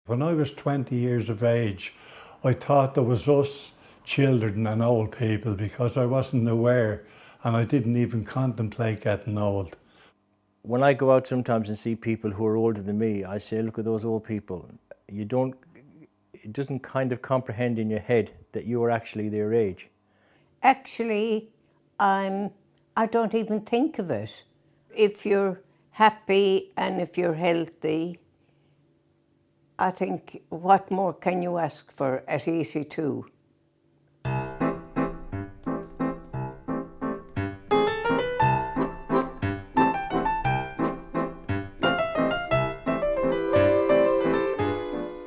When I was 20 years of age, I thought there was us, children and old people, because I wasn't aware and I didn't even contemplate getting old. When I go out sometimes and see people who are older than me, I say, look at those old people. It doesn't kind of comprehend in your head that you are actually their age. Actually, I don't even think of it. If you're happy and if you're healthy, I think what more can you ask for at 82?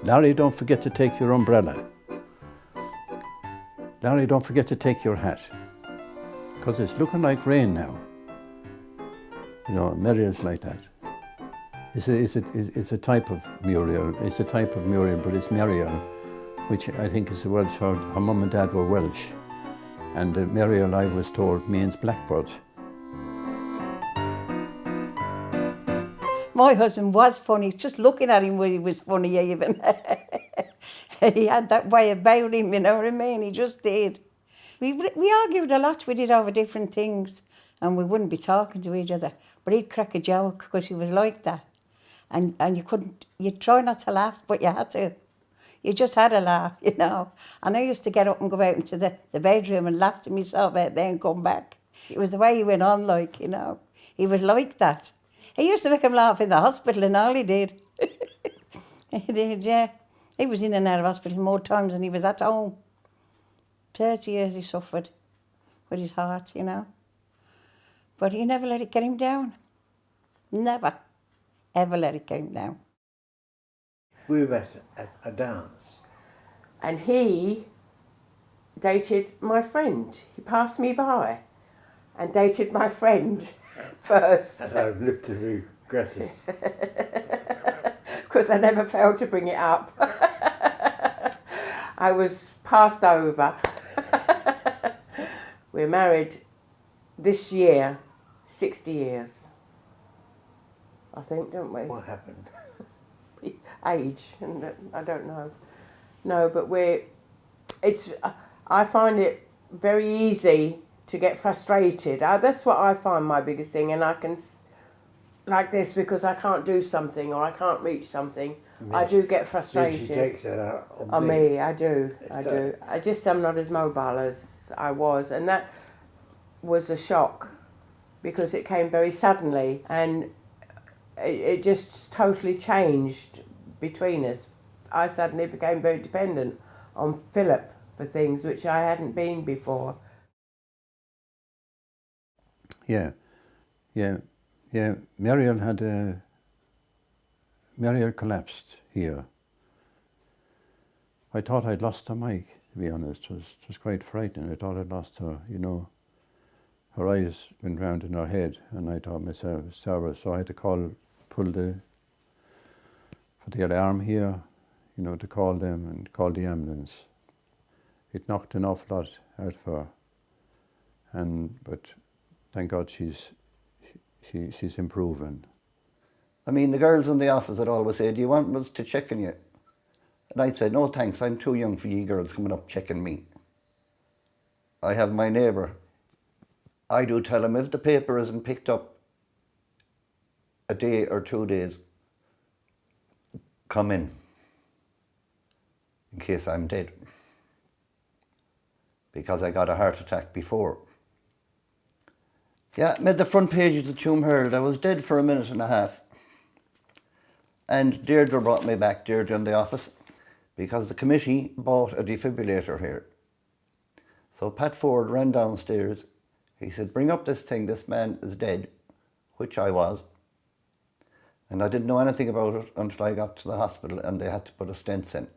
Larry, don't forget to take your umbrella. Larry, don't forget to take your hat. Because it's looking like rain now. You know, Muriel's like that. It's a type of Muriel. It's a type of Muriel, but it's Muriel, which I think is a Welsh word. Her mum and dad were Welsh. And Muriel, I was told, means blackbird. My husband was funny. Just looking at him when he was funny even. He had that way about him, you know what I mean? He just did. We argued a lot. We did over different things and we wouldn't be talking to each other. But he'd crack a joke because he was like that. And you'd try not to laugh, but you had to. You just had to laugh, you know. And I used to get up and go out into the bedroom and laugh to myself out there and come back. It was the way he went on, like, you know. He was like that. He used to make him laugh in the hospital and all he did. He did, yeah. He was in and out of hospital more times than he was at home. 30 years he suffered with his heart, you know. But he never let it get him down. Never, ever let it get him down. We met at a dance. And he dated my friend. He passed me by and dated my friend first. And I've lived to regret it. Because I never failed to bring it up. I was passed over. We're married this year, 60 years. I think, don't we? What happened? Age, and I don't know. No, but I find it very easy to get frustrated. That's what I find my biggest thing, and I can, like this, because I can't do something or I can't reach something, I do get frustrated. She takes that out on me. I do. I'm not as mobile as I was, and that was a shock because it came very suddenly, and it just totally changed between us. I suddenly became very dependent on Philip for things which I hadn't been before. Yeah. Muriel collapsed here. I thought I'd lost her mic, to be honest. It was quite frightening. I thought I'd lost her, you know. Her eyes went round in her head, and I thought myself, it's terrible. So I had to pull the alarm here, you know, to call them and call the ambulance. It knocked an awful lot out of her, but thank God she's improving. I mean, the girls in the office would always say, do you want us to check on you? And I'd say, no thanks, I'm too young for you girls coming up checking me. I have my neighbour. I do tell him if the paper isn't picked up a day or 2 days, come in case I'm dead. Because I got a heart attack before. Yeah, made the front page of the Tuam Herald. I was dead for a minute and a half. And Deirdre brought me back, Deirdre in the office, because the committee bought a defibrillator here. So Pat Ford ran downstairs. He said, bring up this thing, this man is dead, which I was. And I didn't know anything about it until I got to the hospital and they had to put a stent in.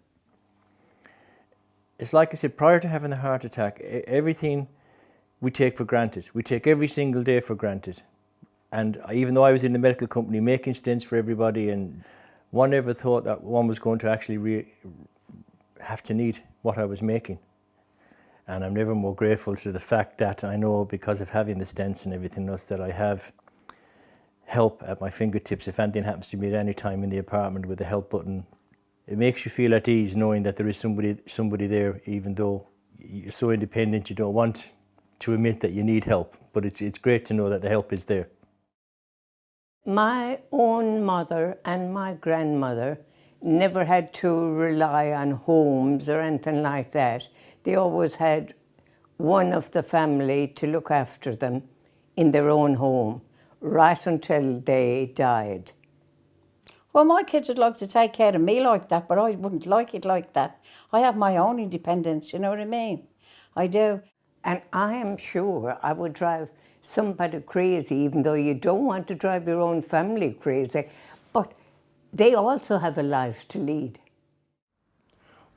It's like I said, prior to having the heart attack, everything we take for granted. We take every single day for granted. And even though I was in the medical company making stents for everybody, and one never thought that one was going to actually have to need what I was making. And I'm never more grateful to the fact that I know, because of having the stents and everything else, that I have help at my fingertips. If anything happens to me at any time in the apartment with the help button, it makes you feel at ease knowing that there is somebody there, even though you're so independent you don't want to admit that you need help. But it's great to know that the help is there. My own mother and my grandmother never had to rely on homes or anything like that. They always had one of the family to look after them in their own home, right until they died. Well, my kids would like to take care of me like that, but I wouldn't like it like that. I have my own independence, you know what I mean? I do. And I am sure I would drive somebody crazy, even though you don't want to drive your own family crazy, but they also have a life to lead.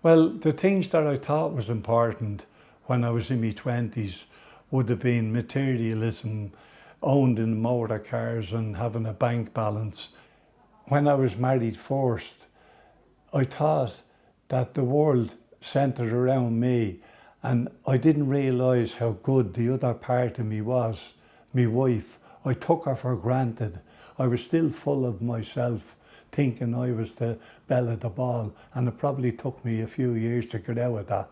Well, the things that I thought was important when I was in my 20s would have been materialism, owning motor cars and having a bank balance. When I was married first, I thought that the world centred around me, and I didn't realise how good the other part of me was, my wife. I took her for granted. I was still full of myself, thinking I was the belle of the ball, and it probably took me a few years to get out of that.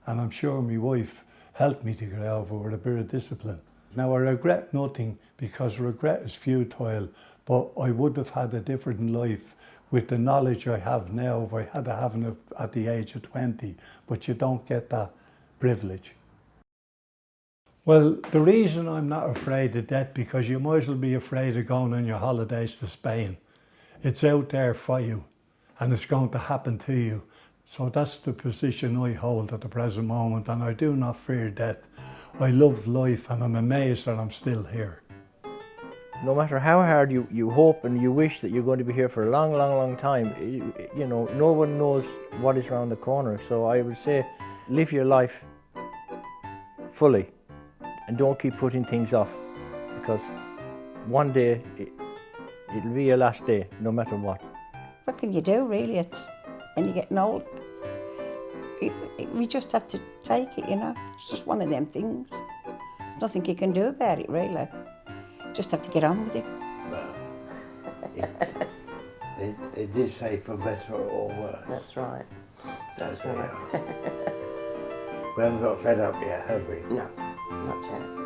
And I'm sure my wife helped me to get out of it with a bit of discipline. Now I regret nothing, because regret is futile, but I would have had a different life with the knowledge I have now if I had to have it at the age of 20, but you don't get that privilege. Well, the reason I'm not afraid of death, because you might as well be afraid of going on your holidays to Spain. It's out there for you, and it's going to happen to you. So that's the position I hold at the present moment, and I do not fear death. I love life, and I'm amazed that I'm still here. No matter how hard you hope and you wish that you're going to be here for a long, long, long time, you know, no one knows what is around the corner. So I would say, live your life fully and don't keep putting things off, because one day it'll be your last day, no matter what. What can you do, really? It's when you're getting old. We just have to take it, you know. It's just one of them things. There's nothing you can do about it, really. Just have to get on with it. Well, they did say for better or worse. That's right. That's So, right. we haven't got fed up yet, have we? No, not yet.